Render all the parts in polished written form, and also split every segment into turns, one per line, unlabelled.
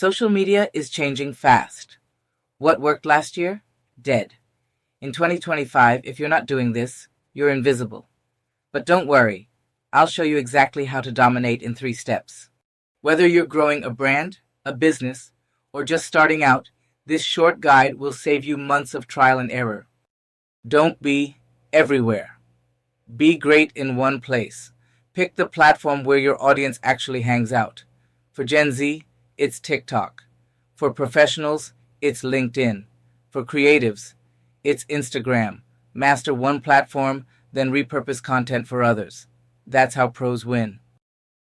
Social media is changing fast. What worked last year? Dead. In 2025, if you're not doing this, you're invisible. But don't worry, I'll show you exactly how to dominate in 3 steps. Whether you're growing a brand, a business, or just starting out, this short guide will save you months of trial and error. Don't be everywhere. Be great in one place. Pick the platform where your audience actually hangs out. For Gen Z, it's TikTok. For professionals, it's LinkedIn. For creatives, it's Instagram. Master one platform, then repurpose content for others. That's how pros win.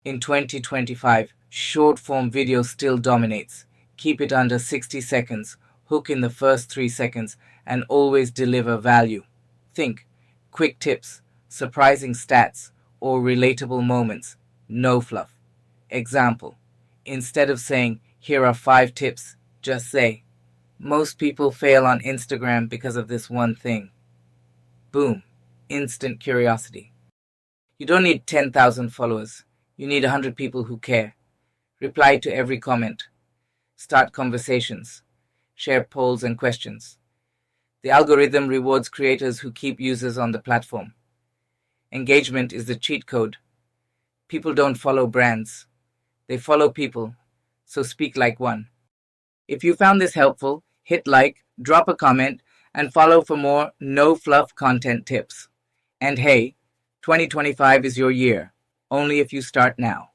In 2025, short-form video still dominates. Keep it under 60 seconds, hook in the first 3 seconds, and always deliver value. Think quick tips, surprising stats, or relatable moments. No fluff. Example, instead of saying, "Here are 5 tips," just say, "Most people fail on Instagram because of this one thing." Boom. Instant curiosity. You don't need 10,000 followers. You need 100 people who care. Reply to every comment. Start conversations. Share polls and questions. The algorithm rewards creators who keep users on the platform. Engagement is the cheat code. People don't follow brands. They follow people. So speak like one. If you found this helpful, hit like, drop a comment, and follow for more no-fluff content tips. And hey, 2025 is your year, only if you start now.